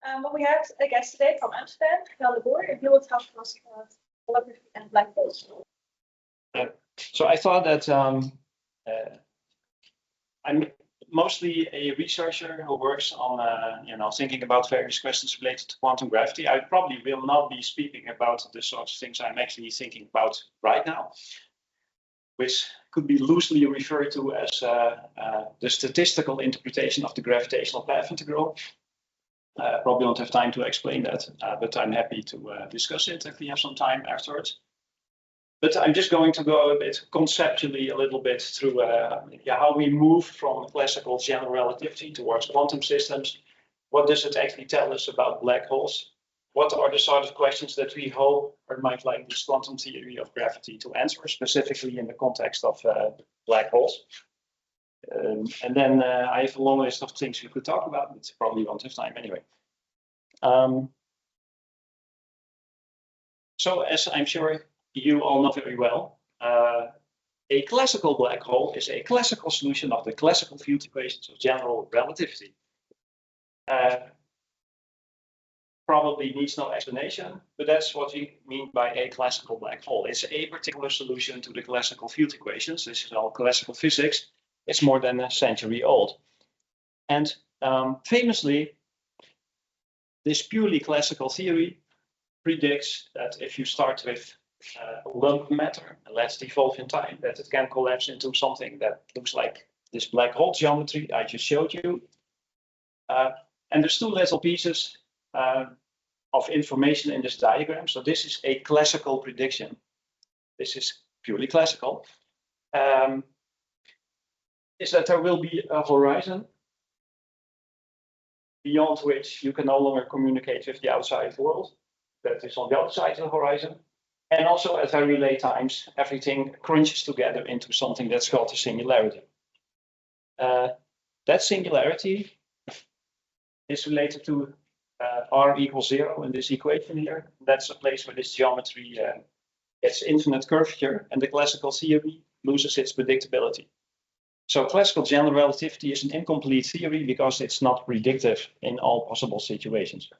But we have a guest today from Amsterdam, Boer, and he will talk to us about holography and black holes. So I thought that I'm mostly a researcher who works on, thinking about various questions related to quantum gravity. I probably will not be speaking about the sorts of things I'm actually thinking about right now, which could be loosely referred to as the statistical interpretation of the gravitational path integral. Probably won't have time to explain that, but I'm happy to discuss it if we have some time afterwards. But I'm just going to go a bit conceptually a little bit through how we move from classical general relativity towards quantum systems. What does it actually tell us about black holes? What are the sort of questions that we hope or might like this quantum theory of gravity to answer, specifically in the context of black holes? And then I have a long list of things we could talk about, but probably won't have time anyway. So as I'm sure you all know very well, a classical black hole is a classical solution of the classical field equations of general relativity. Probably needs no explanation, but that's what we mean by a classical black hole. It's a particular solution to the classical field equations. This is all classical physics. It's more than a century old. And famously, this purely classical theory predicts that if you start with a lump of matter and let's evolve in time, that it can collapse into something that looks like this black hole geometry I just showed you. And there's two little pieces of information in this diagram. So this is a classical prediction. This is purely classical. Is that there will be a horizon beyond which you can no longer communicate with the outside world. That is on the other side of the horizon. And also at very late times, everything crunches together into something that's called a singularity. That singularity is related to r equals 0 in this equation here. That's a place where this geometry gets infinite curvature and the classical theory loses its predictability. So classical general relativity is an incomplete theory because it's not predictive in all possible situations.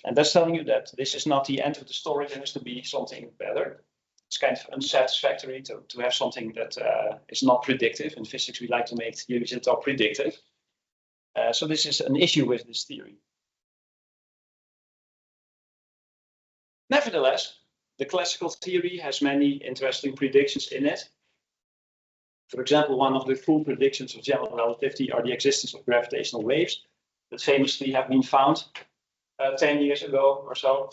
And that's telling you that this is not the end of the story. There has to be something better. It's kind of unsatisfactory to have something that is not predictive. In physics, we like to make theories that are predictive. So this is an issue with this theory. Nevertheless, the classical theory has many interesting predictions in it. For example, one of the full predictions of general relativity are the existence of gravitational waves that famously have been found 10 years ago or so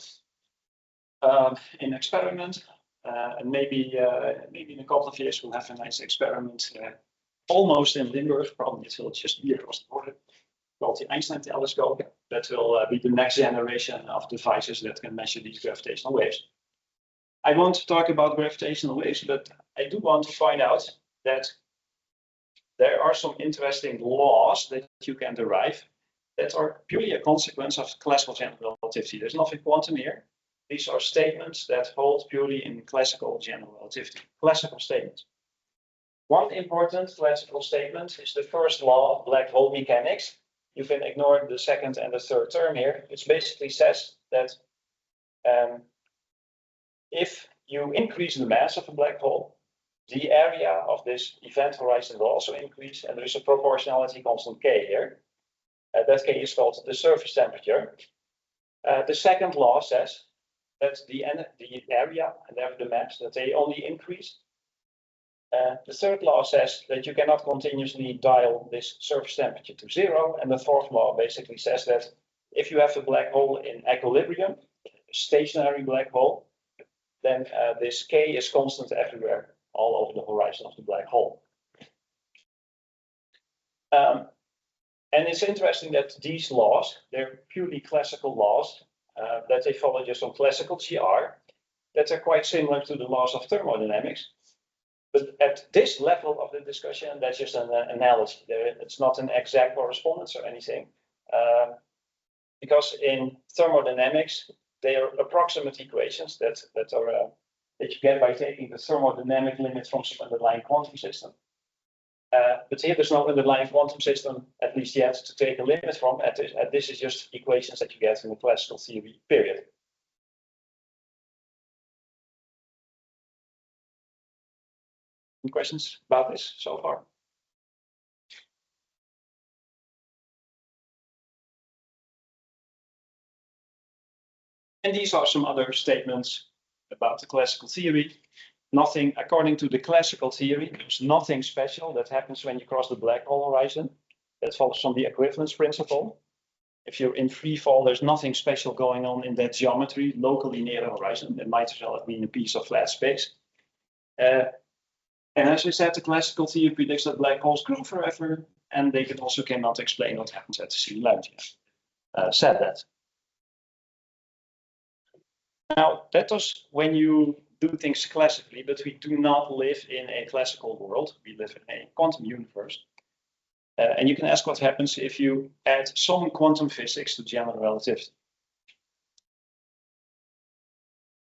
in experiment. And maybe in a couple of years we'll have a nice experiment almost in Limburg. Probably it will just be across the border, called the Einstein telescope. That will be the next generation of devices that can measure these gravitational waves. I won't talk about gravitational waves, but I do want to point out that there are some interesting laws that you can derive that are purely a consequence of classical general relativity. There's nothing quantum here. These are statements that hold purely in classical general relativity, classical statements. One important classical statement is the first law of black hole mechanics. You can ignore the second and the third term here. It basically says that if you increase the mass of a black hole, the area of this event horizon will also increase, and there is a proportionality constant k here. That k is called the surface temperature. The second law says that the area and therefore the mass, that they only increase. The third law says that you cannot continuously dial this surface temperature to 0. And the fourth law basically says that if you have a black hole in equilibrium, a stationary black hole, then this k is constant everywhere, all over the horizon of the black hole. And it's interesting that these laws, they're purely classical laws, that they follow just on classical GR, that are quite similar to the laws of thermodynamics. But at this level of the discussion, that's just an analogy. It's not an exact correspondence or anything. Because in thermodynamics, they are approximate equations that you get by taking the thermodynamic limit from some underlying quantum system. But here there's no underlying quantum system, at least yet, to take a limit from. This is just equations that you get in the classical theory period. Any questions about this so far? And these are some other statements about the classical theory. Nothing, according to the classical theory, there's nothing special that happens when you cross the black hole horizon. That follows from the equivalence principle. If you're in free fall, there's nothing special going on in that geometry locally near the horizon. It might as well have been a piece of flat space. And as I said, the classical theory predicts that black holes grow forever, and they also cannot explain what happens at the singularity. Said that. Now, that was when you do things classically, but we do not live in a classical world. We live in a quantum universe. And you can ask what happens if you add some quantum physics to general relativity.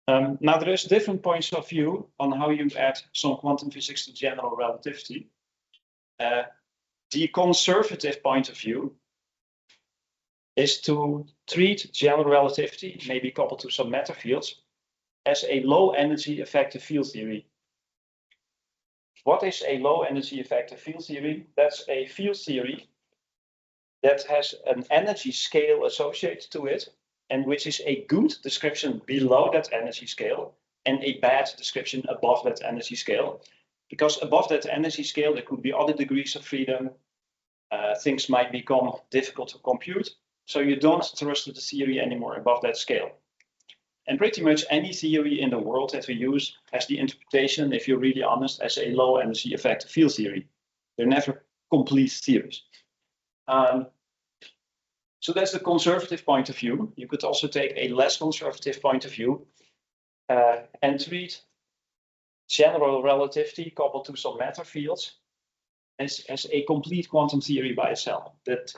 Now, there is different points of view on how you add some quantum physics to general relativity. The conservative point of view is to treat general relativity, maybe coupled to some matter fields, as a low energy effective field theory. What is a low energy effective field theory? That's a field theory that has an energy scale associated to it, and which is a good description below that energy scale and a bad description above that energy scale. Because above that energy scale, there could be other degrees of freedom. Things might become difficult to compute. So you don't trust the theory anymore above that scale. And pretty much any theory in the world that we use has the interpretation, if you're really honest, as a low energy effective field theory. They're never complete theories. So that's the conservative point of view. You could also take a less conservative point of view and treat general relativity coupled to some matter fields as a complete quantum theory by itself. That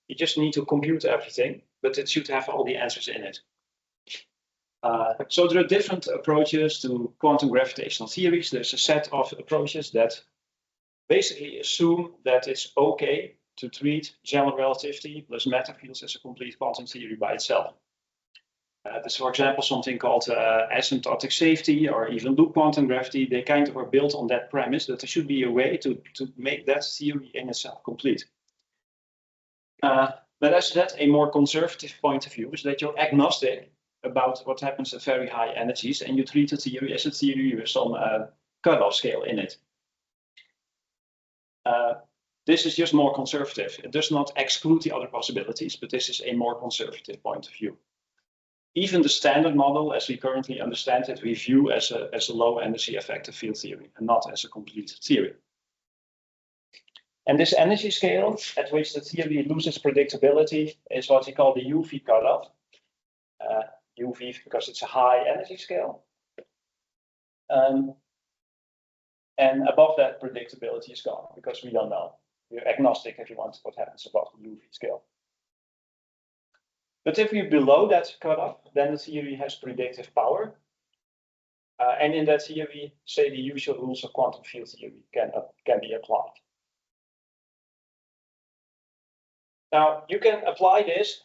you just need to compute everything, but it should have all the answers in it. So there are different approaches to quantum gravitational theories. There's a set of approaches that basically assume that it's okay to treat general relativity plus matter fields as a complete quantum theory by itself. There's, for example, something called asymptotic safety or even loop quantum gravity. They kind of are built on that premise that there should be a way to make that theory in itself complete. But as that, a more conservative point of view is that you're agnostic about what happens at very high energies, and you treat the theory as a theory with some cutoff scale in it. This is just more conservative. It does not exclude the other possibilities, but this is a more conservative point of view. Even the standard model, as we currently understand it, we view as a low energy effective field theory and not as a complete theory. And this energy scale at which the theory loses predictability is what we call the UV cutoff. UV because it's a high energy scale. And above that, predictability is gone because we don't know. We're agnostic, if you want, what happens above the UV scale. But if we're below that cutoff, then the theory has predictive power. And in that theory, say the usual rules of quantum field theory can be applied. Now, you can apply this,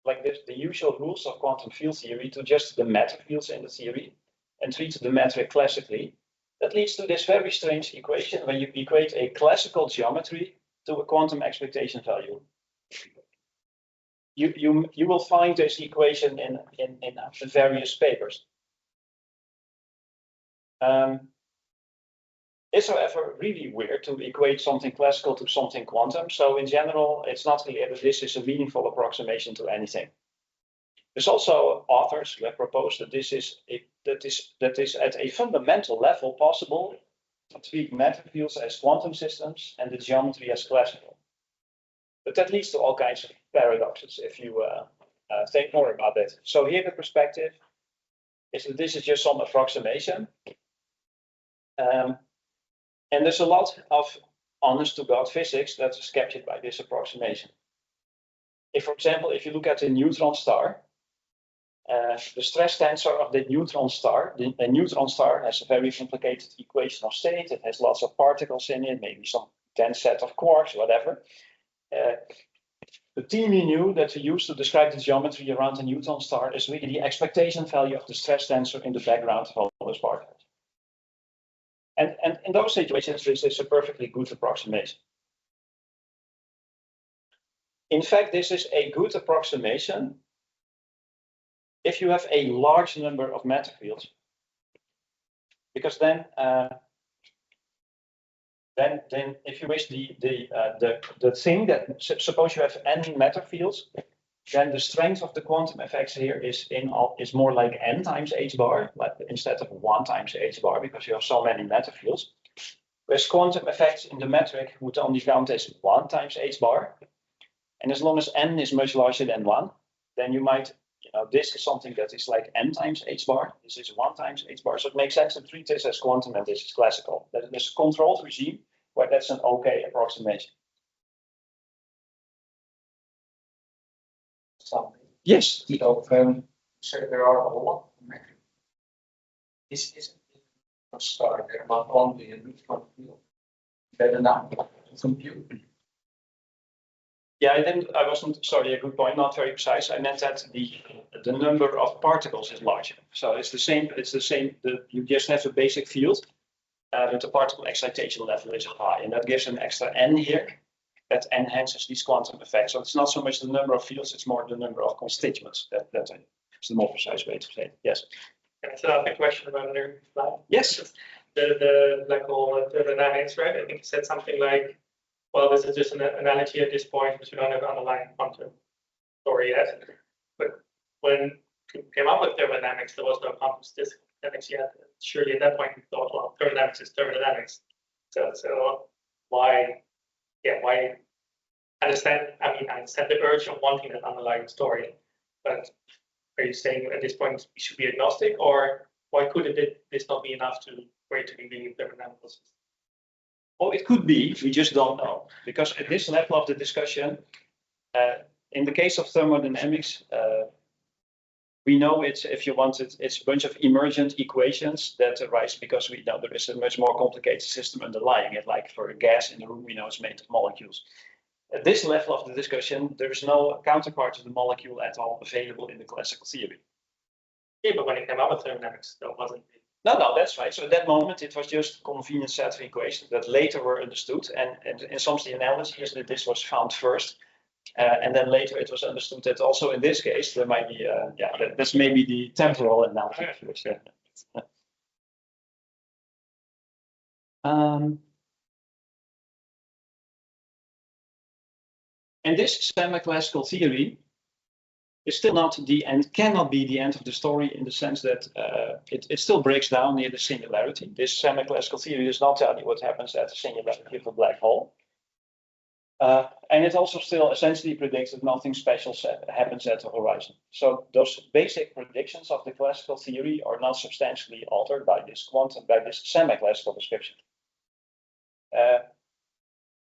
like this, the usual rules of quantum field theory to just the matter fields in the theory and treat the metric classically. That leads to this very strange equation where you equate a classical geometry to a quantum expectation value. You will find this equation in various papers. It's, however, really weird to equate something classical to something quantum. So in general, it's not clear that this is a meaningful approximation to anything. There's also authors who have proposed that this is at a fundamental level possible to treat matter fields as quantum systems and the geometry as classical. But that leads to all kinds of paradoxes if you think more about it. So here the perspective is that this is just some approximation. And there's a lot of honest-to-God physics that is captured by this approximation. If, for example, if you look at a neutron star, the stress tensor of the neutron star. The neutron star has a very complicated equation of state. It has lots of particles in it, maybe some dense set of quarks, whatever. The TME nu that we use to describe the geometry around the neutron star is really the expectation value of the stress tensor in the background of all those particles. And in those situations, this is a perfectly good approximation. In fact, this is a good approximation if you have a large number of matter fields, because then if you wish the thing that, suppose you have n matter fields, then the strength of the quantum effects here is more like n times h bar, like instead of 1 times h bar, because you have so many matter fields. Whereas quantum effects in the metric would only count as 1 times h bar. And as long as n is much larger than 1, then you might, this is something that is like n times h bar. This is 1 times h bar. So it makes sense to treat this as quantum and this is classical. That is a controlled regime where that's an okay approximation. Something. Yes. So there are a lot of metrics. This isn't a star. There are not only a neutron field. Better now to compute. Yeah, I wasn't, sorry, a good point, not very precise. I meant that the number of particles is larger. So it's the same, you just have a basic field, but the particle excitation level is high, and that gives an extra n here that enhances these quantum effects. So it's not so much the number of fields, it's more the number of constituents. That's the more precise way to say it. Yes. Can I still ask a question about another slide? Yes. The black hole thermodynamics, right? I think you said something like, well, this is just an analogy at this point because we don't have underlying quantum story yet. But when you came up with thermodynamics, there was no quantum statistics yet. Surely at that point you thought, well, thermodynamics is thermodynamics. So why I understand the urge of wanting an underlying story, but are you saying at this point we should be agnostic, or why could this not be enough for it to be being thermodynamical system? Oh, it could be, we just don't know. Because at this level of the discussion, in the case of thermodynamics, we know it's a bunch of emergent equations that arise because we know there is a much more complicated system underlying it. Like for a gas in the room, we know it's made of molecules. At this level of the discussion, there is no counterpart to the molecule at all available in the classical theory. Yeah, but when it came up with thermodynamics, that wasn't. No, that's right. So at that moment, it was just a convenient set of equations that later were understood. And in some of the analogy is that this was found first. And then later it was understood that also in this case, there might be, that's maybe the temporal analogy. And this semi-classical theory is still not the end, cannot be the end of the story in the sense that it still breaks down near the singularity. This semi-classical theory does not tell you what happens at the singularity of a black hole. And it also still essentially predicts that nothing special happens at the horizon. So those basic predictions of the classical theory are not substantially altered by this semi-classical description.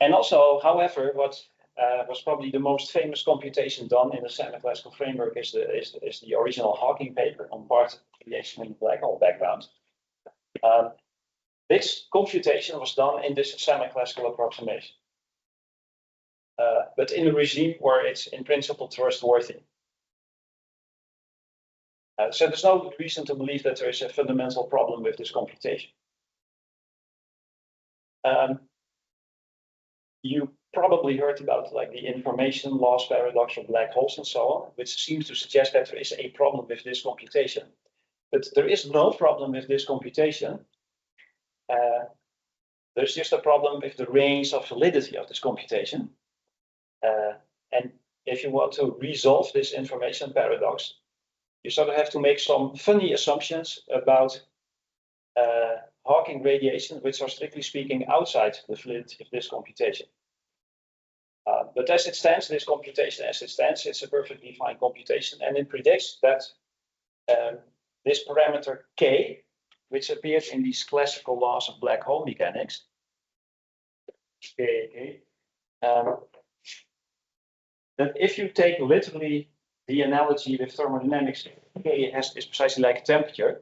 And also, however, what was probably the most famous computation done in the semi-classical framework is the original Hawking paper on particle creation in the black hole background. This computation was done in this semi-classical approximation. But in a regime where it's in principle trustworthy. So there's no reason to believe that there is a fundamental problem with this computation. You probably heard about like the information loss paradox of black holes and so on, which seems to suggest that there is a problem with this computation. But there is no problem with this computation. There's just a problem with the range of validity of this computation. And if you want to resolve this information paradox, you sort of have to make some funny assumptions about Hawking radiation, which are strictly speaking outside the validity of this computation. But as it stands, this computation as it stands, it's a perfectly fine computation, and it predicts that this parameter k, which appears in these classical laws of black hole mechanics, that if you take literally the analogy with thermodynamics, K is precisely like temperature.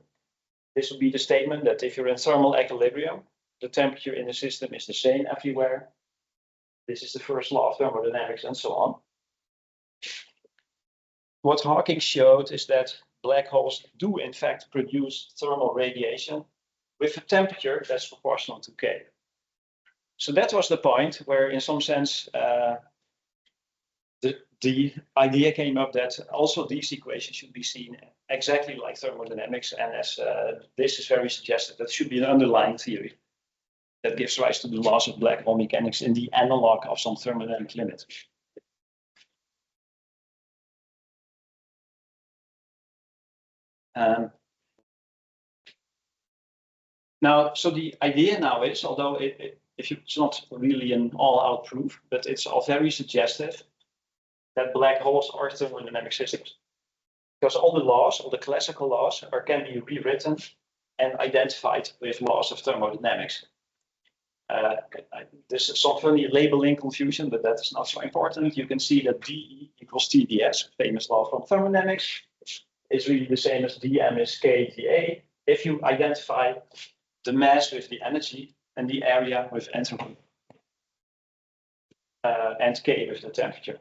This would be the statement that if you're in thermal equilibrium, the temperature in the system is the same everywhere. This is the first law of thermodynamics and so on. What Hawking showed is that black holes do in fact produce thermal radiation with a temperature that's proportional to K. So that was the point where in some sense the idea came up that also these equations should be seen exactly like thermodynamics, and as this is very suggestive, that should be an underlying theory that gives rise to the laws of black hole mechanics in the analog of some thermodynamic limit. Now, so the idea now is, although it's not really an all-out proof, but it's all very suggestive that black holes are thermodynamic systems. Because all the laws, all the classical laws, can be rewritten and identified with laws of thermodynamics. This is some funny labeling confusion, but that is not so important. You can see that dE equals TdS, famous law from thermodynamics, is really the same as dm is kdA. If you identify the mass with the energy and the area with entropy, and K with the temperature.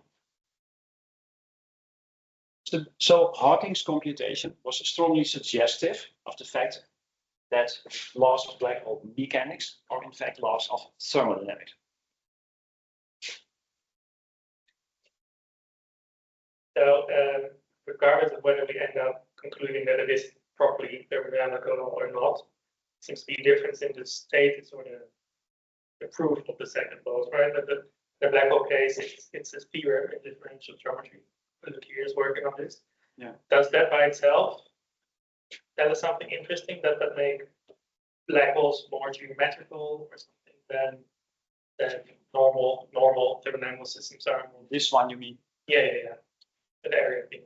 So Hawking's computation was strongly suggestive of the fact that laws of black hole mechanics are in fact laws of thermodynamics. So regardless of whether we end up concluding that it is properly thermodynamical or not, seems to be a difference in the state is sort of the proof of the second laws, right? But the black hole case, it's a sphere in differential geometry. Years working on this. Yeah. Does that by itself tell us something interesting that make black holes more geometrical or something than normal thermodynamical systems are? This one you mean? Yeah. The area thing.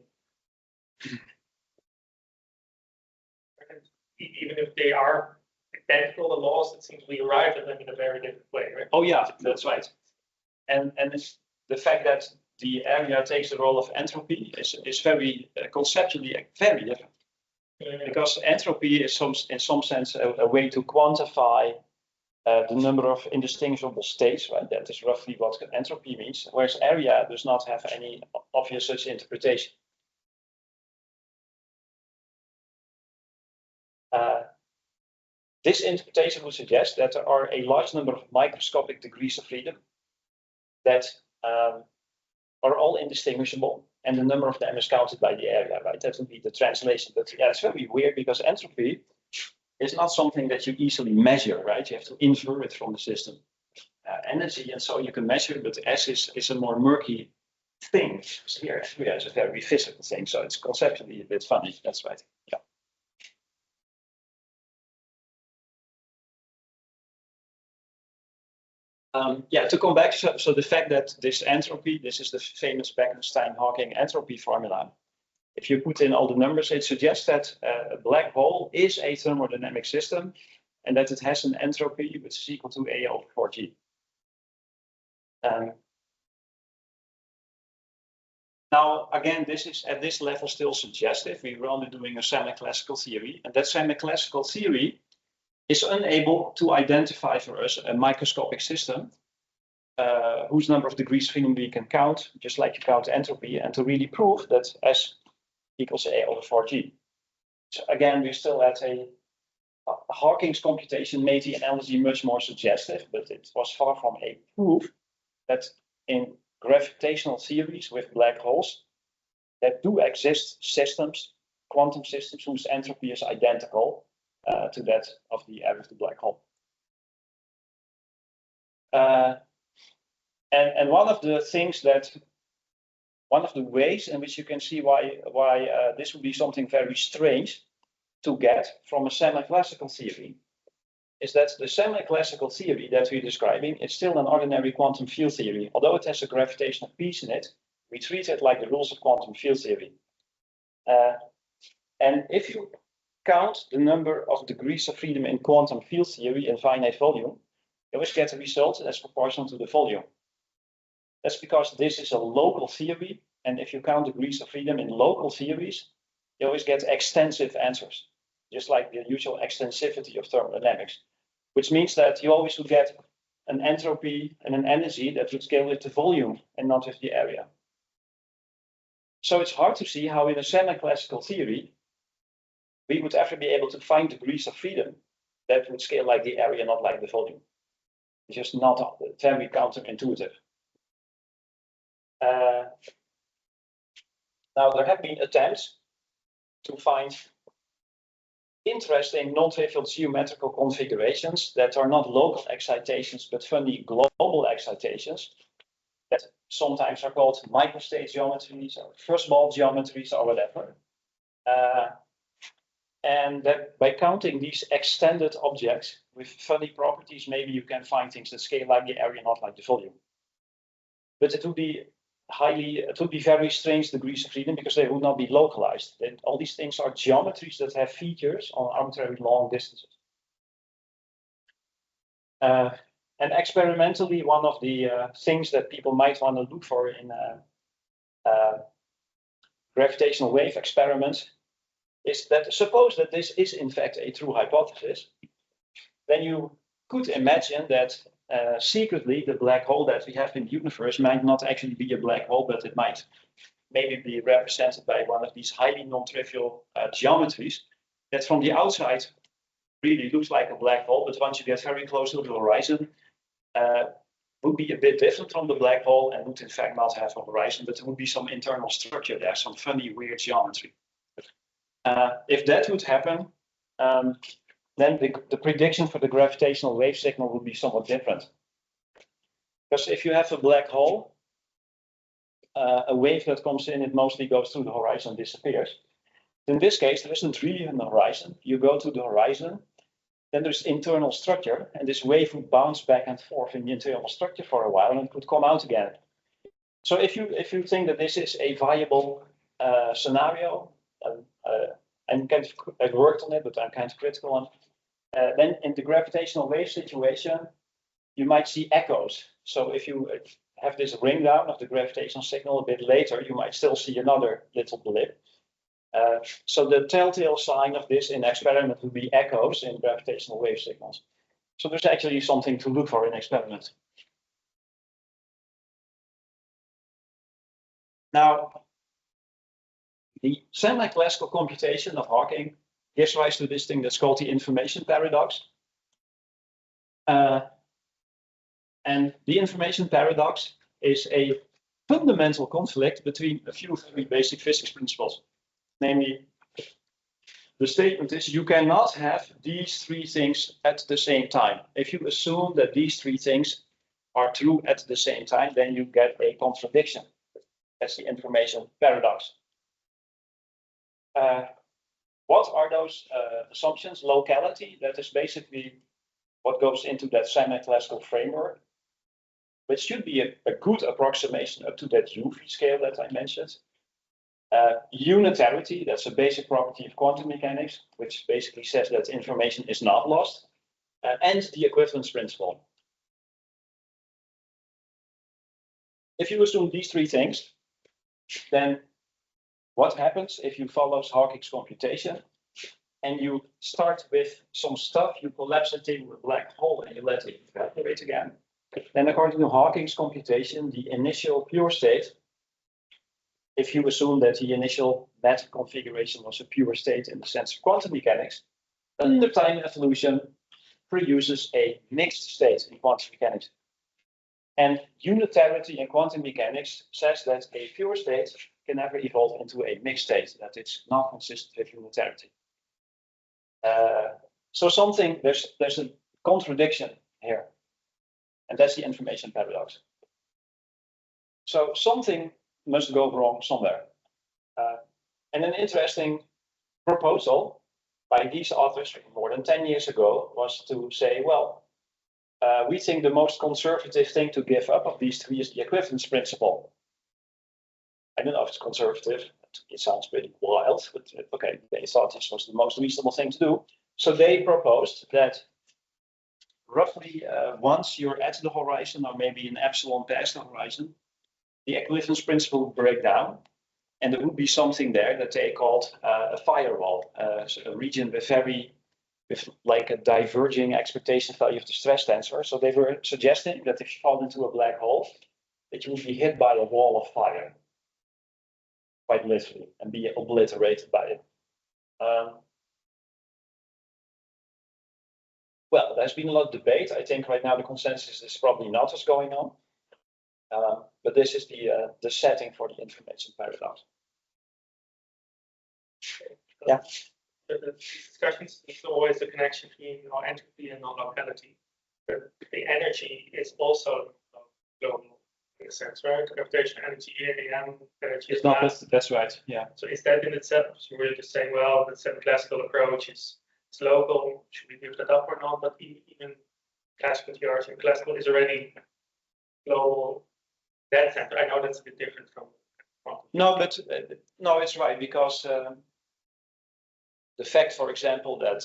Even if they are identical, the laws, it seems we arrive at them in a very different way, right? Oh yeah, that's right. And it's the fact that the area takes the role of entropy is very conceptually very different. Because entropy is in some sense a way to quantify the number of indistinguishable states, right? That is roughly what entropy means, whereas area does not have any obvious such interpretation. This interpretation would suggest that there are a large number of microscopic degrees of freedom that are all indistinguishable, and the number of them is counted by the area, right? That would be the translation. But yeah, it's very weird because entropy is not something that you easily measure, right? You have to infer it from the system. Energy, and so you can measure, but S is a more murky thing. So here, area is a very physical thing, so it's conceptually a bit funny. That's right. Yeah. To come back, so the fact that this entropy, this is the famous Bekenstein-Hawking entropy formula. If you put in all the numbers, it suggests that a black hole is a thermodynamic system and that it has an entropy which is equal to A over 4G. Now, again, this is at this level still suggestive. We were only doing a semi-classical theory, and that semi-classical theory is unable to identify for us a microscopic system whose number of degrees of freedom we can count, just like you count entropy, and to really prove that S equals A over 4G. So again, we're still at Hawking's computation made the analogy much more suggestive, but it was far from a proof that in gravitational theories with black holes, that do exist systems, quantum systems, whose entropy is identical to that of the area of the black hole. And one of the ways in which you can see why this would be something very strange to get from a semi-classical theory is that the semi-classical theory that we're describing is still an ordinary quantum field theory. Although it has a gravitational piece in it, we treat it like the rules of quantum field theory. And if you count the number of degrees of freedom in quantum field theory in finite volume, you always get a result that's proportional to the volume. That's because this is a local theory, and if you count degrees of freedom in local theories, you always get extensive answers, just like the usual extensivity of thermodynamics, which means that you always would get an entropy and an energy that would scale with the volume and not with the area. So it's hard to see how in a semi-classical theory, we would ever be able to find degrees of freedom that would scale like the area, not like the volume. It's just not very counterintuitive. Now, there have been attempts to find interesting non-trivial geometrical configurations that are not local excitations, but funny global excitations that sometimes are called microstate geometries or fuzzball geometries or whatever. And that by counting these extended objects with funny properties, maybe you can find things that scale like the area, not like the volume. But it would be very strange degrees of freedom because they would not be localized. And all these things are geometries that have features on arbitrarily long distances. And experimentally, one of the things that people might want to look for in gravitational wave experiments is that suppose that this is in fact a true hypothesis, then you could imagine that secretly the black hole that we have in the universe might not actually be a black hole, but it might maybe be represented by one of these highly non-trivial geometries that from the outside really looks like a black hole, but once you get very close to the horizon, would be a bit different from the black hole and would in fact not have a horizon, but there would be some internal structure there, some funny, weird geometry. If that would happen, then the prediction for the gravitational wave signal would be somewhat different. Because if you have a black hole, a wave that comes in, it mostly goes through the horizon and disappears. In this case, there isn't really an horizon. You go to the horizon, then there's internal structure, and this wave would bounce back and forth in the internal structure for a while, and it could come out again. So if you think that this is a viable scenario, and I've worked on it, but I'm kind of critical on it. Then in the gravitational wave situation, you might see echoes. So if you have this ring down of the gravitational signal a bit later, you might still see another little blip. So the telltale sign of this in experiment would be echoes in gravitational wave signals. So there's actually something to look for in experiment. Now, the semi-classical computation of Hawking gives rise to this thing that's called the information paradox. And the information paradox is a fundamental conflict between a few very basic physics principles. Namely, the statement is you cannot have these three things at the same time. If you assume that these three things are true at the same time, then you get a contradiction. That's the information paradox. What are those assumptions? Locality, that is basically what goes into that semi-classical framework, which should be a good approximation up to that UV scale that I mentioned. Unitarity, that's a basic property of quantum mechanics, which basically says that information is not lost. And the equivalence principle. If you assume these three things, then what happens if you follow Hawking's computation and you start with some stuff, you collapse it into a black hole and you let it evaporate again? Then according to Hawking's computation, the initial pure state, if you assume that the initial matter configuration was a pure state in the sense of quantum mechanics, under time evolution produces a mixed state in quantum mechanics. And unitarity in quantum mechanics says that a pure state can never evolve into a mixed state, that it's not consistent with unitarity. So there's a contradiction here, and that's the information paradox. So something must go wrong somewhere. And an interesting proposal by these authors more than 10 years ago was to say, well, we think the most conservative thing to give up of these three is the equivalence principle. I don't know if it's conservative. It sounds pretty wild, but okay, they thought this was the most reasonable thing to do. So they proposed that roughly once you're at the horizon, or maybe an epsilon past the horizon, the equivalence principle would break down, and there would be something there that they called a firewall, so a region with like a diverging expectation value of the stress tensor. So they were suggesting that if you fall into a black hole, that you would be hit by a wall of fire, quite literally, and be obliterated by it. Well, there's been a lot of debate. I think right now the consensus is probably not what's going on. But this is the setting for the information paradox. Yeah. These discussions, there's always a connection between entropy and non-locality. But the energy is also global in a sense, right? Gravitational energy here, AM energy is not. mass. That's right. Yeah. So is that in itself? So we're just saying, well, the classical approach is local. Should we give that up or not? But even classical theory, classical is already global. That sense, I know that's a bit different from. No, but no, it's right, because the fact, for example, that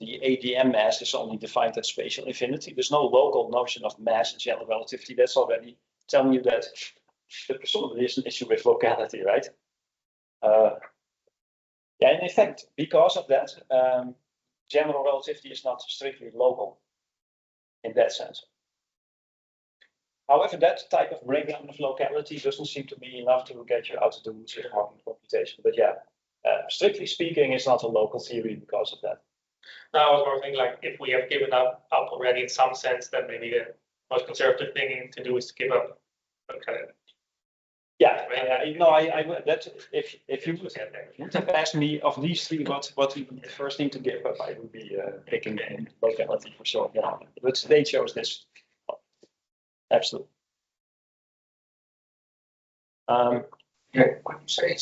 the ADM mass is only defined at spatial infinity. There's no local notion of mass in general relativity. That's already telling you that there presumably is an issue with locality, right? Yeah, and in fact, because of that, general relativity is not strictly local in that sense. However, that type of breakdown of locality doesn't seem to be enough to get you out of the woods with Hawking computation. But yeah, strictly speaking, it's not a local theory because of that. Now, I was more thinking like if we have given up already in some sense, then maybe the most conservative thing to do is to give up. Okay. Yeah, that if you would have asked me of these three, what the first thing to give up, I would be picking locality for sure. Yeah, but they chose this. Absolutely. Yeah, could you say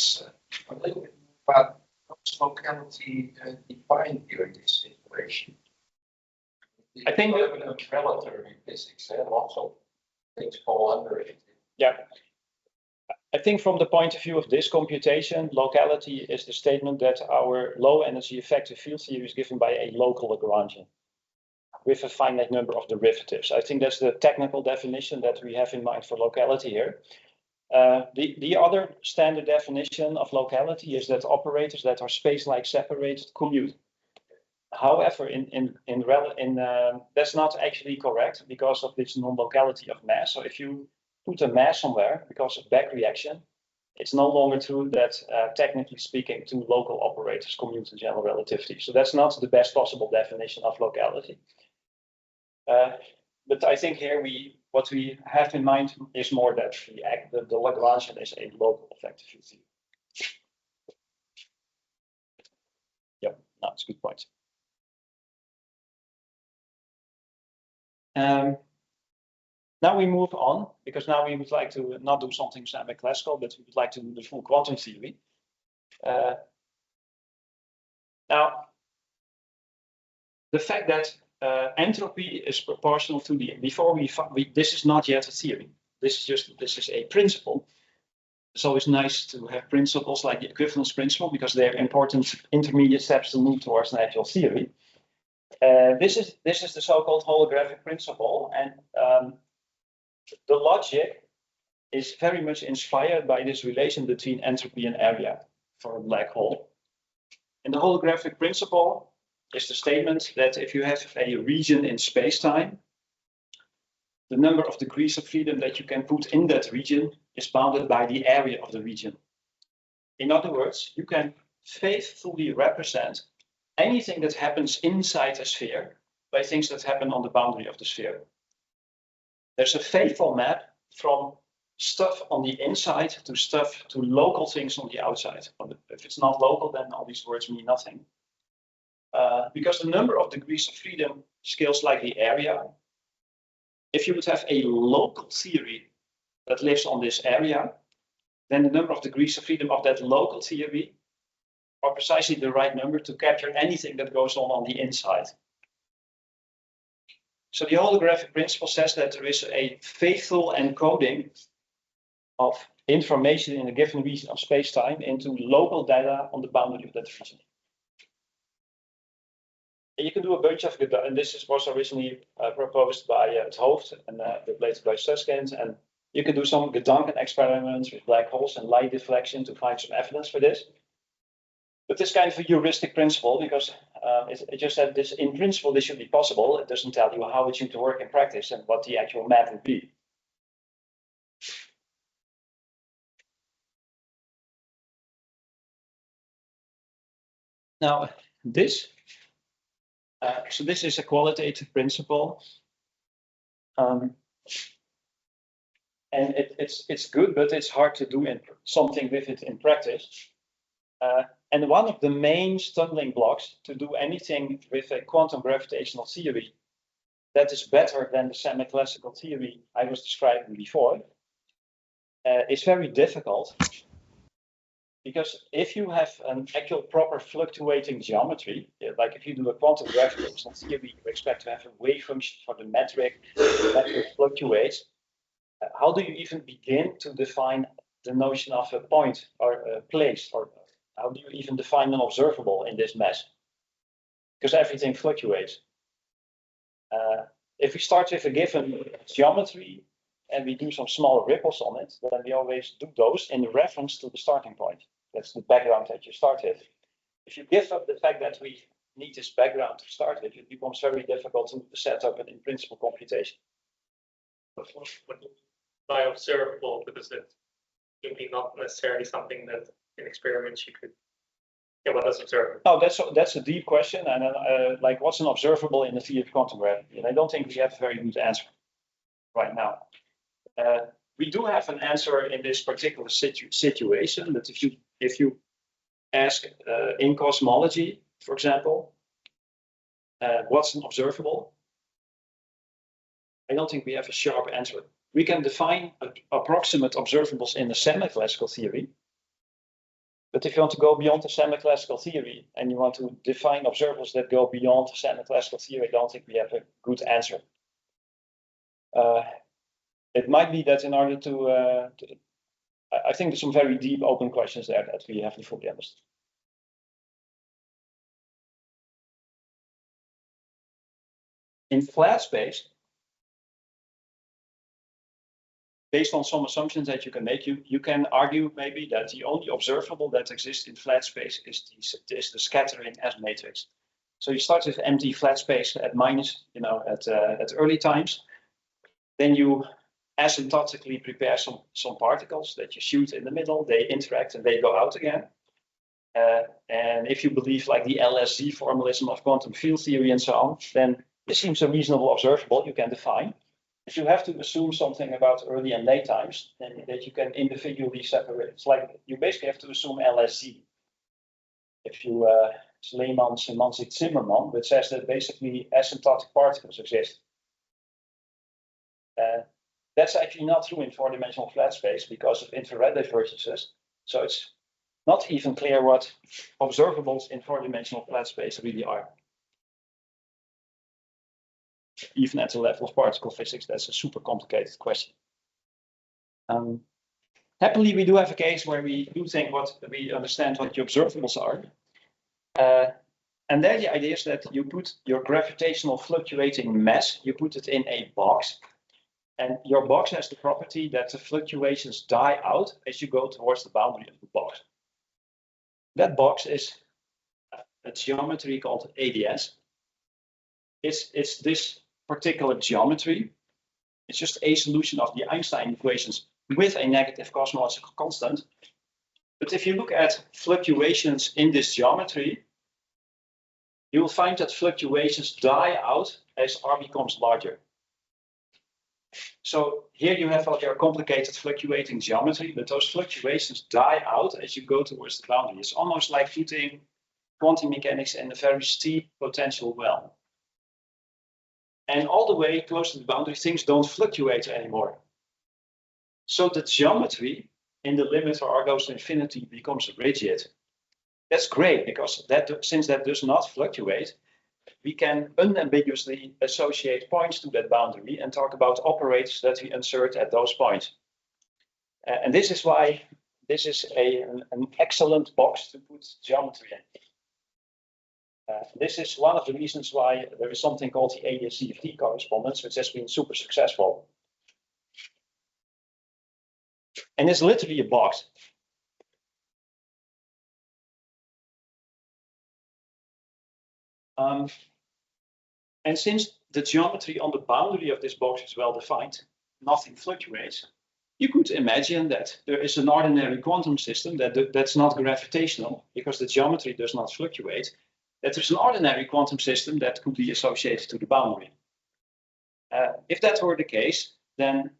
a little bit more about what's locality defined here in this situation? I think relativity physics, lots of things fall under it. Yeah. I think from the point of view of this computation, locality is the statement that our low energy effective field theory is given by a local Lagrangian with a finite number of derivatives. I think that's the technical definition that we have in mind for locality here. The other standard definition of locality is that operators that are space-like separated commute. However, that's not actually correct because of this non-locality of mass. So if you put a mass somewhere because of back reaction, it's no longer true that, technically speaking, two local operators commute in general relativity. So that's not the best possible definition of locality. But I think here what we have in mind is more that the Lagrangian is a local effective field theory. Yep, that's a good point. Now we move on, because now we would like to not do something semi-classical, but we would like to do the full quantum theory. Now, the fact that entropy is proportional to the, this is not yet a theory. This is a principle. It's always nice to have principles like the equivalence principle because they're important intermediate steps to move towards an actual theory. This is the so-called holographic principle, and the logic is very much inspired by this relation between entropy and area for a black hole. And the holographic principle is the statement that if you have a region in space-time, the number of degrees of freedom that you can put in that region is bounded by the area of the region. In other words, you can faithfully represent anything that happens inside a sphere by things that happen on the boundary of the sphere. There's a faithful map from stuff on the inside to local things on the outside. If it's not local, then all these words mean nothing. Because the number of degrees of freedom scales like the area. If you would have a local theory that lives on this area, then the number of degrees of freedom of that local theory are precisely the right number to capture anything that goes on the inside. So the holographic principle says that there is a faithful encoding of information in a given region of space-time into local data on the boundary of that region. And you can do a bunch of it, and this was originally proposed by het Hoofd and later by Susskind, and You can do some Gedanken experiments with black holes and light deflection to find some evidence for this. But it's kind of a heuristic principle because it just said this in principle this should be possible. It doesn't tell you how it should work in practice and what the actual math would be. Now this, so this is a qualitative principle, and it's good, but it's hard to do something with it in practice. And one of the main stumbling blocks to do anything with a quantum gravitational theory that is better than the semi-classical theory I was describing before is very difficult. Because if you have an actual proper fluctuating geometry, like if you do a quantum gravitational theory, you expect to have a wave function for the metric that fluctuates. How do you even begin to define the notion of a point or a place, or how do you even define an observable in this mess? Because everything fluctuates. If we start with a given geometry and we do some small ripples on it, then we always do those in reference to the starting point. That's the background that you start with. If you give up the fact that we need this background to start with, it becomes very difficult to set up an in-principle computation. What do you mean by observable? Because that would be not necessarily something that in experiments you could. Yeah, what does observable? Oh, that's a deep question, and like what's an observable in the theory of quantum gravity? And I don't think we have a very good answer right now. We do have an answer in this particular situation, but if you ask in cosmology, for example, what's an observable? I don't think we have a sharp answer. We can define approximate observables in the semi-classical theory, but if you want to go beyond the semi-classical theory and you want to define observables that go beyond the semi-classical theory, I don't think we have a good answer. It might be that in order to I think there's some very deep open questions there that we haven't fully understood. In flat space, based on some assumptions that you can make, you can argue maybe that the only observable that exists in flat space is the scattering S matrix. So you start with empty flat space at minus, at early times. Then you asymptotically prepare some particles that you shoot in the middle, they interact and they go out again. And if you believe like the LSZ formalism of quantum field theory and so on, then this seems a reasonable observable you can define. If you have to assume something about early and late times, then that you can individually separate. It's like you basically have to assume LSZ. If you it's Lehmann-Semanzik-Zimmermann, which says that basically asymptotic particles exist. That's actually not true in four-dimensional flat space because of infrared divergences. So it's not even clear what observables in four-dimensional flat space really are. Even at the level of particle physics, that's a super complicated question. Happily, we do have a case where we do think we understand what the observables are. And there the idea is that you put your gravitational fluctuating mass, you put it in a box. And your box has the property that the fluctuations die out as you go towards the boundary of the box. That box is a geometry called ADS. It's this particular geometry. It's just a solution of the Einstein equations with a negative cosmological constant. But if you look at fluctuations in this geometry, you will find that fluctuations die out as R becomes larger. So here you have all your complicated fluctuating geometry, but those fluctuations die out as you go towards the boundary. It's almost like putting quantum mechanics in a very steep potential well. And all the way close to the boundary, things don't fluctuate anymore. So the geometry in the limit where R goes to infinity becomes rigid. That's great because since that does not fluctuate, we can unambiguously associate points to that boundary and talk about operators that we insert at those points. And this is why this is an excellent box to put geometry in. This is one of the reasons why there is something called the ADS-CFT correspondence, which has been super successful. And it's literally a box. And since the geometry on the boundary of this box is well defined, nothing fluctuates, you could imagine that there is an ordinary quantum system that's not gravitational because the geometry does not fluctuate, that there's an ordinary quantum system that could be associated to the boundary. If that were the case, then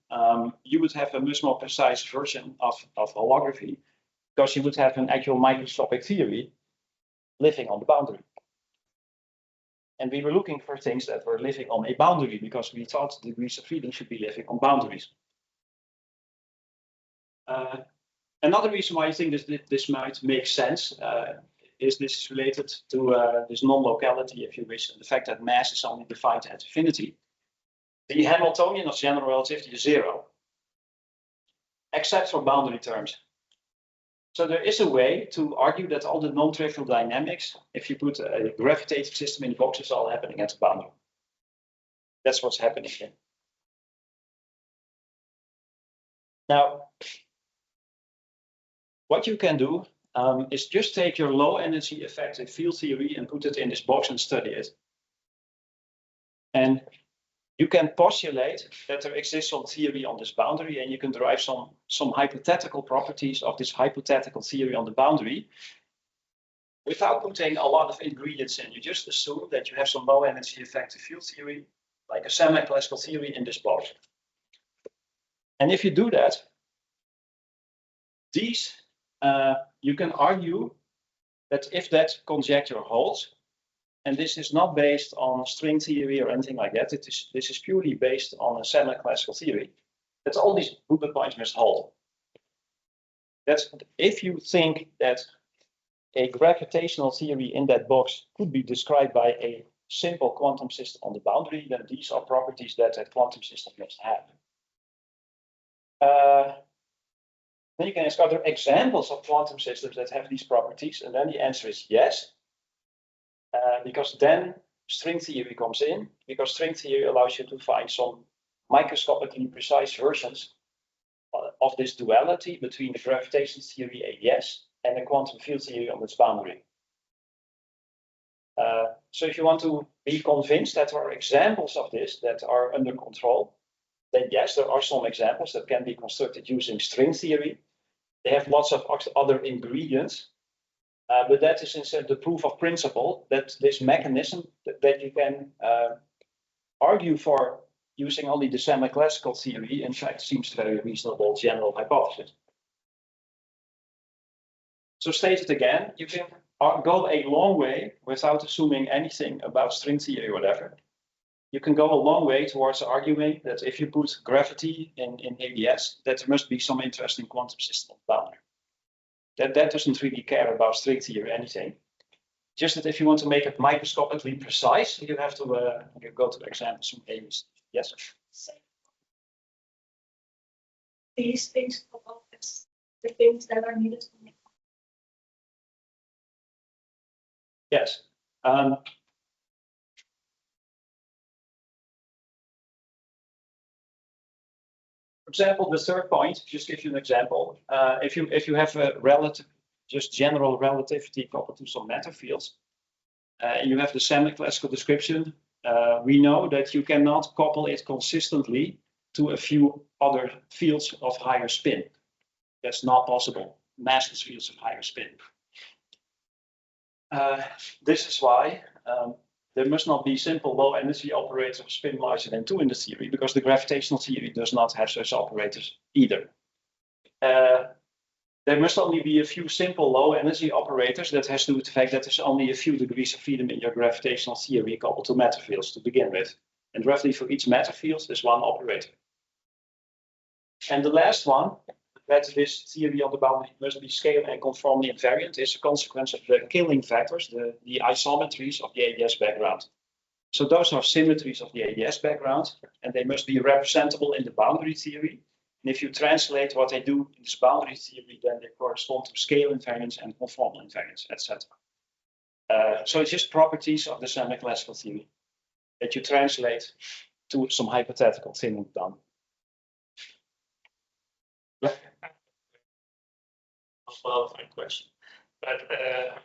you would have a much more precise version of holography because you would have an actual microscopic theory living on the boundary. And we were looking for things that were living on a boundary because we thought degrees of freedom should be living on boundaries. Another reason why I think this might make sense is this is related to this non-locality, if you wish, and the fact that mass is only defined at infinity. The Hamiltonian of general relativity is 0, except for boundary terms. So there is a way to argue that all the non-trivial dynamics, if you put a gravitative system in the box, is all happening at the boundary. That's what's happening here. Now, what you can do is just take your low energy effective field theory and put it in this box and study it. And you can postulate that there exists some theory on this boundary, and you can derive some hypothetical properties of this hypothetical theory on the boundary without putting a lot of ingredients in. You just assume that you have some low energy effective field theory, like a semi-classical theory in this box. And if you do that, you can argue that if that conjecture holds, and this is not based on string theory or anything like that, this is purely based on a semi-classical theory, that all these bullet points must hold. That's if you think that a gravitational theory in that box could be described by a simple quantum system on the boundary, then these are properties that that quantum system must have. Then you can ask, are there examples of quantum systems that have these properties? And then the answer is yes. Because then string theory comes in, because string theory allows you to find some microscopically precise versions of this duality between the gravitational theory AES and the quantum field theory on its boundary. So if you want to be convinced that there are examples of this that are under control, then yes, there are some examples that can be constructed using string theory. They have lots of other ingredients. But that is instead the proof of principle that this mechanism that you can argue for using only the semi-classical theory, in fact, seems a very reasonable general hypothesis. So stated again, you can go a long way without assuming anything about string theory or whatever. You can go a long way towards arguing that if you put gravity in ABS, that there must be some interesting quantum system on the boundary. That doesn't really care about string theory or anything. Just that if you want to make it microscopically precise, you have to go to examples from ABS. Yes? These things pop up as the things that are needed to make. Yes. For example, the third point, just give you an example. If you have a relative, just general relativity coupled to some matter fields, and you have the semi-classical description, we know that you cannot couple it consistently to a few other fields of higher spin. That's not possible. Massless fields of higher spin. This is why there must not be simple low energy operators of spin larger than 2 in the theory, because the gravitational theory does not have such operators either. There must only be a few simple low energy operators. That has to do with the fact that there's only a few degrees of freedom in your gravitational theory coupled to matter fields to begin with. And roughly for each matter field, there's one operator. And the last one, that this theory on the boundary must be scale and conformally invariant, is a consequence of the killing factors, the isometries of the AES background. So those are symmetries of the AES background, and they must be representable in the boundary theory. And if you translate what they do in this boundary theory, then they correspond to scale invariance and conformal invariance, etc. So it's just properties of the semi-classical theory that you translate to some hypothetical thing done. Yeah. most well-defined question. But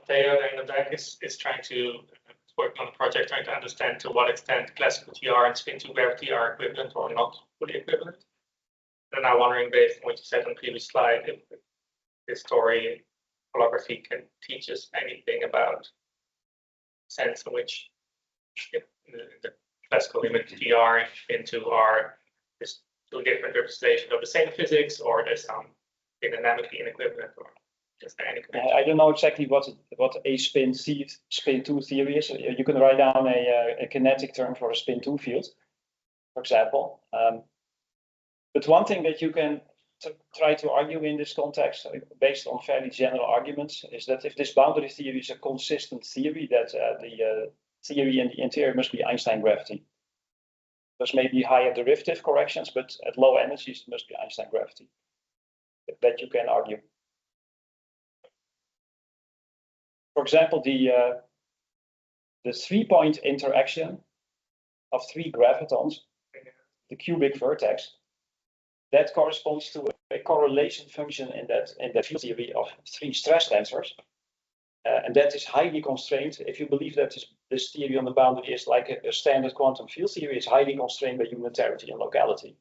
Theo there in the back is trying to work on a project trying to understand to what extent classical TR and spin 2 gravity are equivalent or not fully equivalent. And I'm wondering, based on what you said on the previous slide, if this story holography can teach us anything about the sense in which the classical limit TR and spin 2 are just two different representations of the same physics, or there's some dynamically inequivalent, or just any connection. I don't know exactly what a spin 2 theory is. You can write down a kinetic term for a spin 2 field, for example. But one thing that you can try to argue in this context, based on fairly general arguments, is that if this boundary theory is a consistent theory, that the theory in the interior must be Einstein gravity. There's maybe higher derivative corrections, but at low energies it must be Einstein gravity. That you can argue. For example, the 3-point interaction of 3 gravitons, the cubic vertex, that corresponds to a correlation function in that field theory of 3 stress tensors. And that is highly constrained. If you believe that this theory on the boundary is like a standard quantum field theory, it's highly constrained by unitarity and locality.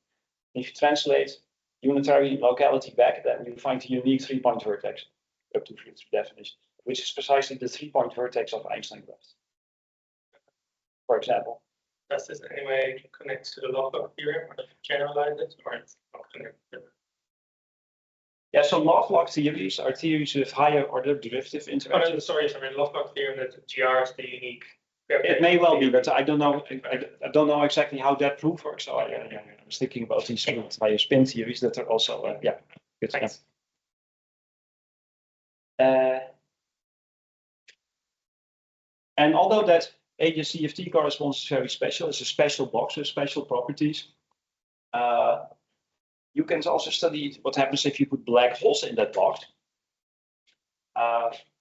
If you translate unitary locality back, then you find a unique 3-point vertex, up to 3 definitions, which is precisely the 3-point vertex of Einstein gravity, for example. Does this in any way connect to the log-log theorem, or generalize it, or it's not connected? Yeah, so log-log theories are theories with higher order derivative interactions. Oh, no, sorry, log-log theorem that GR is the unique. It may well be, but I don't know. I don't know exactly how that proof works. So I was thinking about these higher spin theories that are also yeah. Good. Thanks. And although that AGS-CFT corresponds is very special, it's a special box with special properties. You can also study what happens if you put black holes in that box.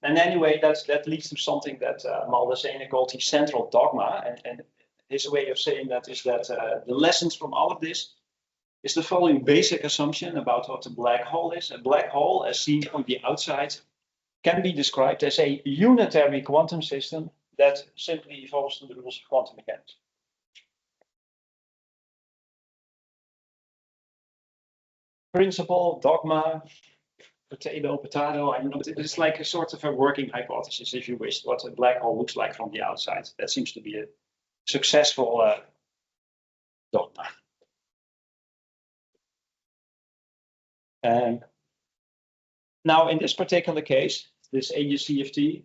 And anyway, that leads to something that Maldacena called the central dogma. And his way of saying that is that the lessons from all of this is the following basic assumption about what a black hole is. A black hole, as seen from the outside, can be described as a unitary quantum system that simply evolves to the rules of quantum mechanics. Principle, dogma, potato, I don't know, it's like a sort of a working hypothesis, if you wish, what a black hole looks like from the outside. That seems to be a successful dogma. And now, in this particular case, this AGS-CFT,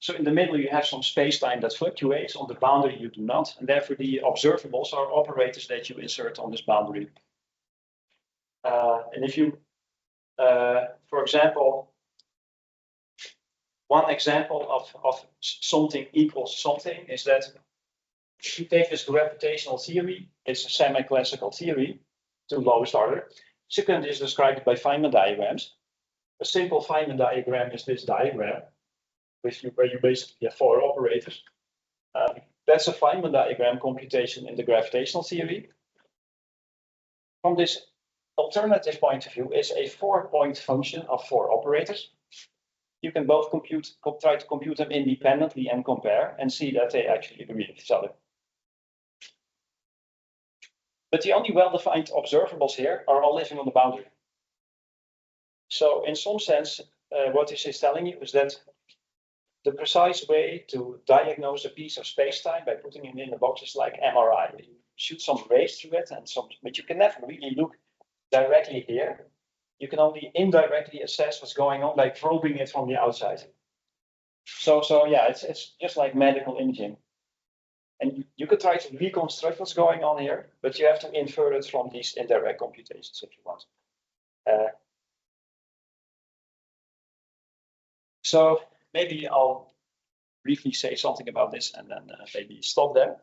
so in the middle you have some space-time that fluctuates, on the boundary you do not, and therefore the observables are operators that you insert on this boundary. And if you, for example, one example of something equals something is that if you take this gravitational theory, it's a semi-classical theory to lowest order. Second is described by Feynman diagrams. A simple Feynman diagram is this diagram, where you basically have 4 operators. That's a Feynman diagram computation in the gravitational theory. From this alternative point of view, is a 4-point function of 4 operators. You can both try to compute them independently and compare and see that they actually agree with each other. But the only well-defined observables here are all living on the boundary. So in some sense, what this is telling you is that the precise way to diagnose a piece of space-time by putting it in a box is like MRI. You shoot some rays through it, but you can never really look directly here. You can only indirectly assess what's going on by probing it from the outside. So yeah, it's just like medical imaging. And you could try to reconstruct what's going on here, but you have to infer it from these indirect computations if you want. So maybe I'll briefly say something about this and then maybe stop there.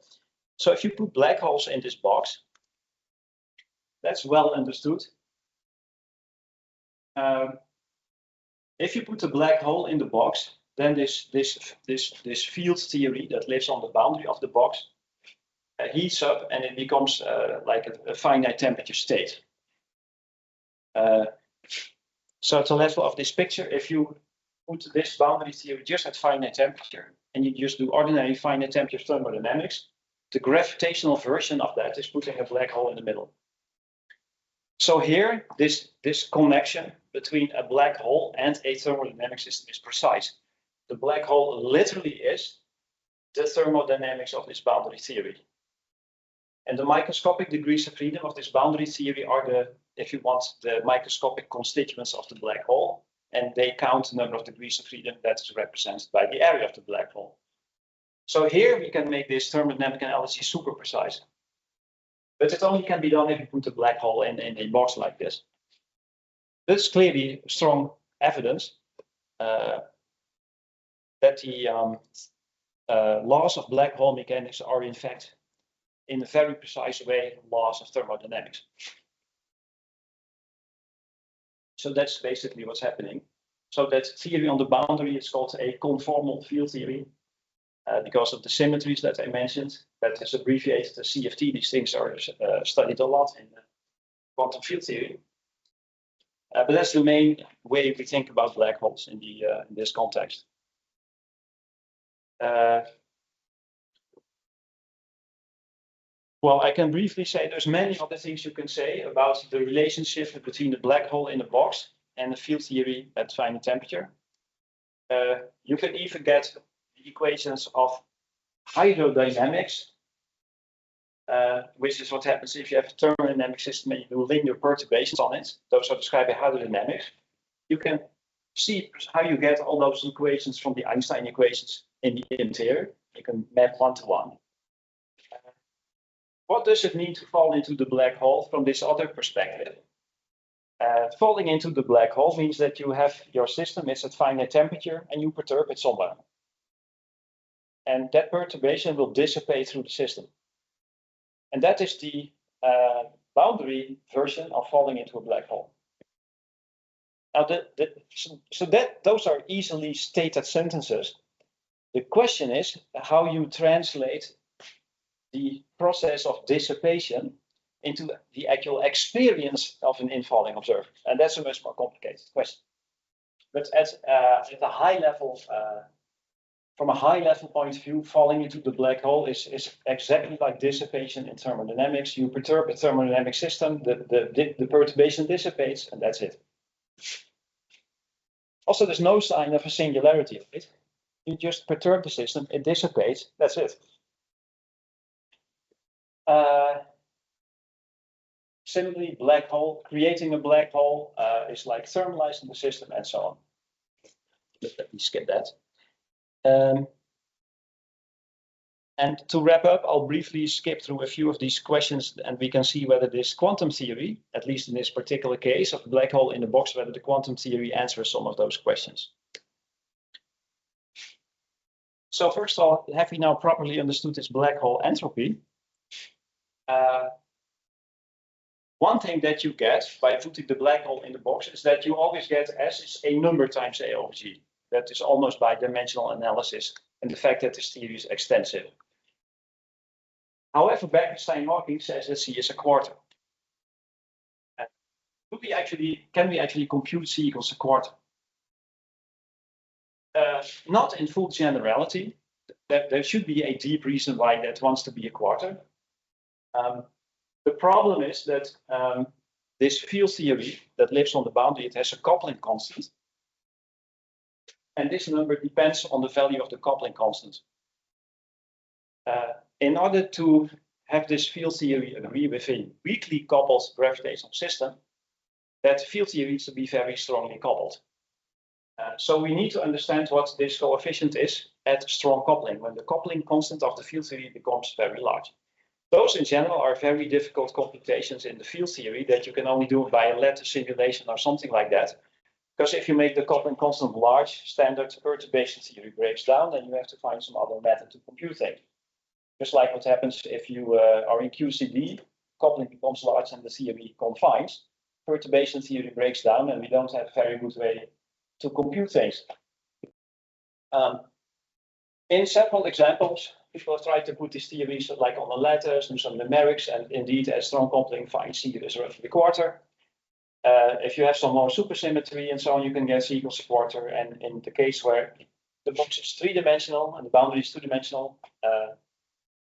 So if you put black holes in this box, that's well understood. If you put a black hole in the box, then this field theory that lives on the boundary of the box heats up and it becomes like a finite temperature state. So at the level of this picture, if you put this boundary theory just at finite temperature, and you just do ordinary finite temperature thermodynamics, the gravitational version of that is putting a black hole in the middle. So here, this connection between a black hole and a thermodynamic system is precise. The black hole literally is the thermodynamics of this boundary theory. And the microscopic degrees of freedom of this boundary theory are the, if you want, the microscopic constituents of the black hole. And they count the number of degrees of freedom that is represented by the area of the black hole. So here we can make this thermodynamic analysis super precise. But it only can be done if you put a black hole in a box like this. That's clearly strong evidence that the laws of black hole mechanics are in fact, in a very precise way, laws of thermodynamics. So that's basically what's happening. So that theory on the boundary is called a conformal field theory because of the symmetries that I mentioned. That is abbreviated as CFT. These things are studied a lot in quantum field theory. But that's the main way we think about black holes in this context. Well, I can briefly say there's many other things you can say about the relationship between the black hole in the box and the field theory at finite temperature. You can even get the equations of hydrodynamics, which is what happens if you have a thermodynamic system and you do linear perturbations on it. Those are described by hydrodynamics. You can see how you get all those equations from the Einstein equations in the interior. You can map one-to-one. What does it mean to fall into the black hole from this other perspective? Falling into the black hole means that you have your system is at finite temperature and you perturb it somewhere. And that perturbation will dissipate through the system. And that is the boundary version of falling into a black hole. Now, those are easily stated sentences. The question is how you translate the process of dissipation into the actual experience of an infalling observer. And that's a much more complicated question. But at a high level, from a high level point of view, falling into the black hole is exactly like dissipation in thermodynamics. You perturb a thermodynamic system, the perturbation dissipates, and that's it. Also, there's no sign of a singularity of it. You just perturb the system, it dissipates, that's it. Similarly, black hole, creating a black hole is like thermalizing the system and so on. Let me skip that. And to wrap up, I'll briefly skip through a few of these questions and we can see whether this quantum theory, at least in this particular case of the black hole in the box, whether the quantum theory answers some of those questions. So first of all, have we now properly understood this black hole entropy? One thing that you get by putting the black hole in the box is that you always get S is a number times A over G. That is almost by dimensional analysis and the fact that this theory is extensive. However, Bekenstein-Hawking says that C is a quarter. Can we actually compute C equals a quarter? Not in full generality. There should be a deep reason why that wants to be a quarter. The problem is that this field theory that lives on the boundary, it has a coupling constant. And this number depends on the value of the coupling constant. In order to have this field theory agree with a weakly coupled gravitational system, that field theory needs to be very strongly coupled. So we need to understand what this coefficient is at strong coupling, when the coupling constant of the field theory becomes very large. Those in general are very difficult computations in the field theory that you can only do by a lattice simulation or something like that. Because if you make the coupling constant large, standard perturbation theory breaks down, then you have to find some other method to compute it. Just like what happens if you are in QCD, coupling becomes large and the theory confines. Perturbation theory breaks down and we don't have a very good way to compute things. In several examples, people have tried to put these theories like on a lattice, do some numerics, and indeed, at strong coupling, find C is roughly a quarter. If you have some more supersymmetry and so on, you can get C equals a quarter. And in the case where the box is three-dimensional and the boundary is two-dimensional,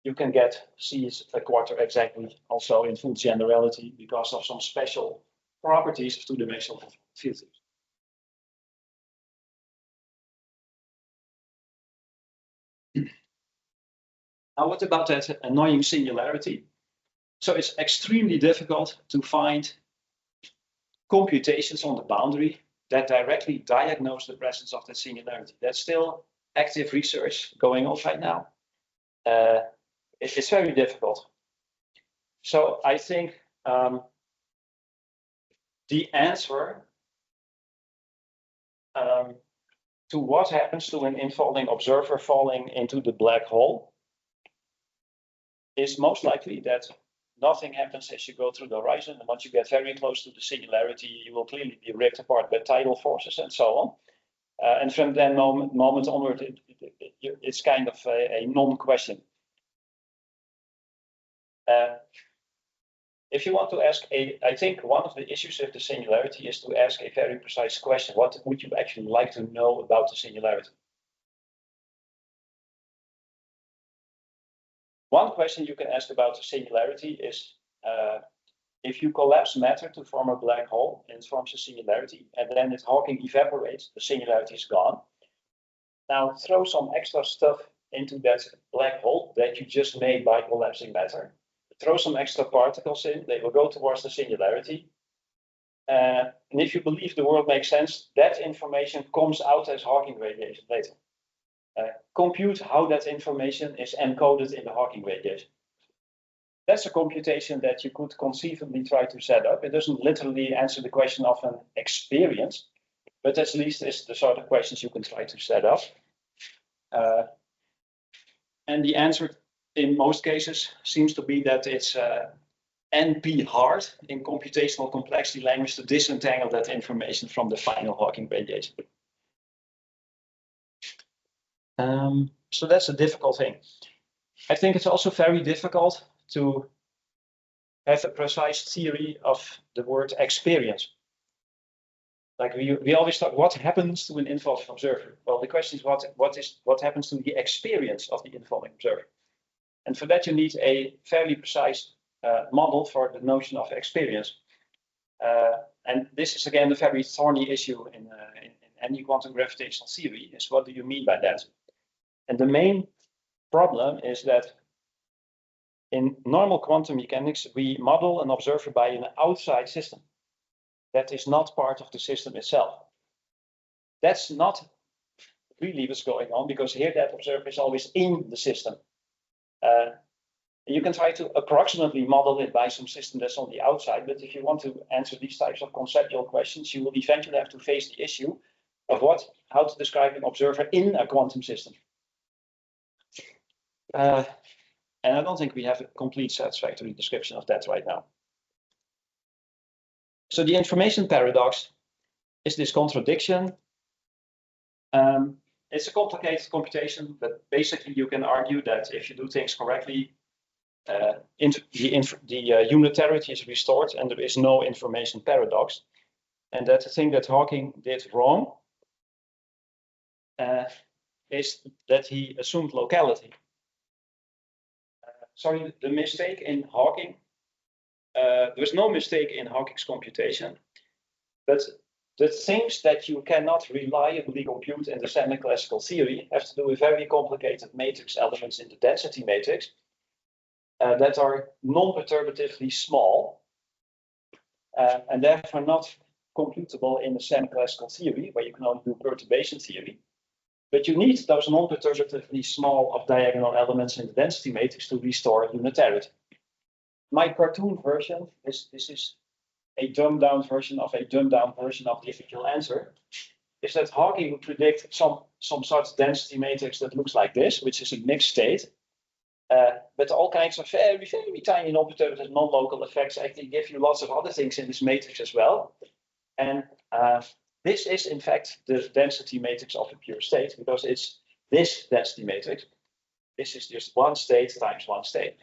you can get C is a quarter exactly also in full generality because of some special properties of two-dimensional field theory. Now, what about that annoying singularity? So it's extremely difficult to find computations on the boundary that directly diagnose the presence of that singularity. That's still active research going on right now. It's very difficult. So I think the answer to what happens to an infolding observer falling into the black hole is most likely that nothing happens as you go through the horizon. And once you get very close to the singularity, you will clearly be ripped apart by tidal forces and so on. And from that moment onward, it's kind of a non-question. If you want to ask I think one of the issues with the singularity is to ask a very precise question. What would you actually like to know about the singularity? One question you can ask about the singularity is if you collapse matter to form a black hole and it forms a singularity, and then its Hawking evaporates, the singularity is gone. Now throw some extra stuff into that black hole that you just made by collapsing matter. Throw some extra particles in, they will go towards the singularity. And if you believe the world makes sense, that information comes out as Hawking radiation later. Compute how that information is encoded in the Hawking radiation. That's a computation that you could conceivably try to set up. It doesn't literally answer the question of an experience, but at least it's the sort of questions you can try to set up. And the answer in most cases seems to be that it's NP hard in computational complexity language to disentangle that information from the final Hawking radiation. So that's a difficult thing. I think it's also very difficult to have a precise theory of the word experience. Like we always talk, what happens to an infolding observer? Well, the question is what happens to the experience of the infolding observer? And for that, you need a fairly precise model for the notion of experience. And this is again a very thorny issue in any quantum gravitational theory. Is what do you mean by that? And the main problem is that in normal quantum mechanics, we model an observer by an outside system that is not part of the system itself. That's not really what's going on, because here that observer is always in the system. You can try to approximately model it by some system that's on the outside, but if you want to answer these types of conceptual questions, you will eventually have to face the issue of how to describe an observer in a quantum system. And I don't think we have a complete satisfactory description of that right now. So the information paradox is this contradiction. It's a complicated computation, but basically you can argue that if you do things correctly, the unitarity is restored and there is no information paradox. And that the thing that Hawking did wrong is that he assumed locality. Sorry, the mistake in Hawking, there was no mistake in Hawking's computation, but the things that you cannot reliably compute in the semi-classical theory have to do with very complicated matrix elements in the density matrix that are non-perturbatively small and therefore not computable in the semi-classical theory, where you can only do perturbation theory. But you need those non-perturbatively small off-diagonal elements in the density matrix to restore unitarity. My cartoon version, this is a dumbed-down version of a dumbed-down version of the official answer, is that Hawking would predict some sort of density matrix that looks like this, which is a mixed state. But all kinds of very, very tiny non-perturbative, non-local effects actually give you lots of other things in this matrix as well. And this is, in fact, the density matrix of a pure state, because it's this density matrix. This is just one state times one state.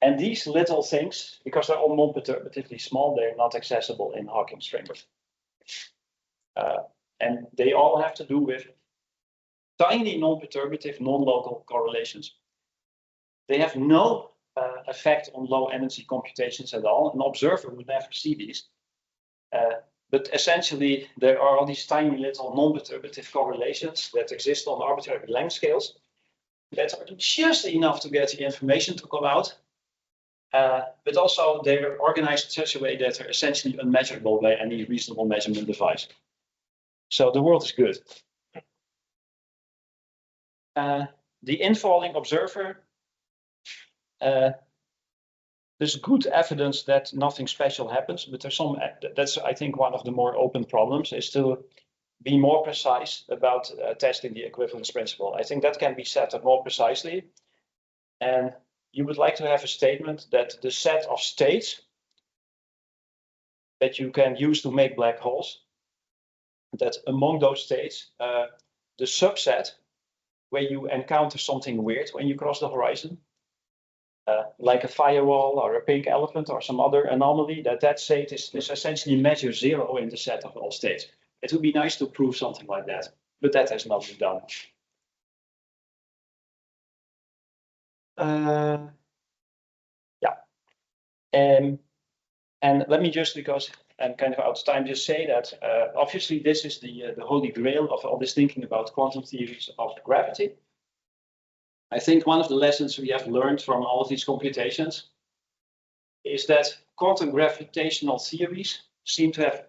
And these little things, because they're all non-perturbatively small, they're not accessible in Hawking's framework. And they all have to do with tiny non-perturbative, non-local correlations. They have no effect on low energy computations at all. An observer would never see these. But essentially, there are all these tiny little non-perturbative correlations that exist on arbitrary length scales that are just enough to get the information to come out. But also they're organized in such a way that they're essentially unmeasurable by any reasonable measurement device. So the world is good. The infalling observer, there's good evidence that nothing special happens, but there's some, that's I think one of the more open problems is to be more precise about testing the equivalence principle. I think that can be set up more precisely. And you would like to have a statement that the set of states that you can use to make black holes, that among those states, the subset where you encounter something weird when you cross the horizon, like a firewall or a pink elephant or some other anomaly, that state is essentially measure 0 in the set of all states. It would be nice to prove something like that, but that has not been done. And let me just, because I'm kind of out of time, just say that obviously this is the holy grail of all this thinking about quantum theories of gravity. I think one of the lessons we have learned from all of these computations is that quantum gravitational theories seem to have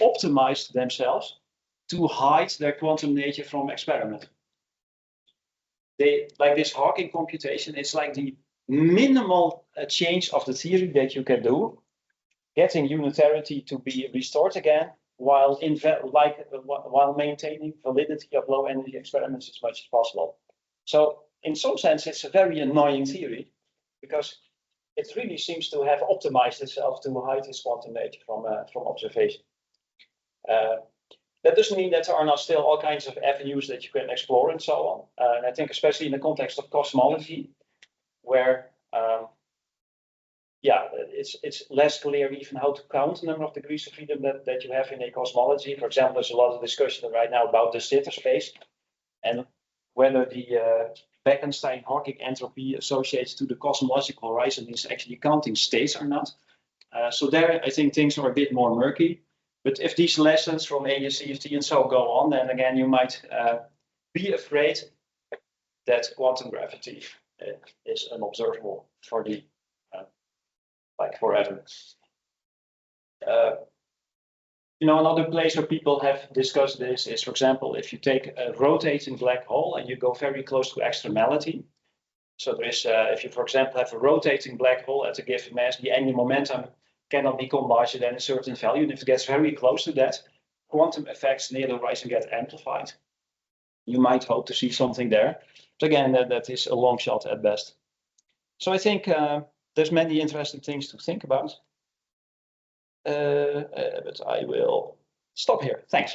optimized themselves to hide their quantum nature from experiment. They, like this Hawking computation, it's like the minimal change of the theory that you can do, getting unitarity to be restored again, while maintaining validity of low energy experiments as much as possible. So in some sense, it's a very annoying theory because it really seems to have optimized itself to hide its quantum nature from observation. That doesn't mean that there are not still all kinds of avenues that you can explore and so on. And I think especially in the context of cosmology, where it's less clear even how to count the number of degrees of freedom that you have in a cosmology. For example, there's a lot of discussion right now about de Sitter space and whether the Bekenstein-Hawking entropy associated to the cosmological horizon is actually counting states or not. So there, I think things are a bit more murky. But if these lessons from ASCFT and so go on, then again, you might be afraid that quantum gravity is unobservable for the like forever. Another place where people have discussed this is, for example, if you take a rotating black hole and you go very close to extremality. So there is, if you, for example, have a rotating black hole at a given mass, the angular momentum cannot become larger than a certain value. And if it gets very close to that, quantum effects near the horizon get amplified. You might hope to see something there. But again, that is a long shot at best. So I think there's many interesting things to think about. But I will stop here. Thanks.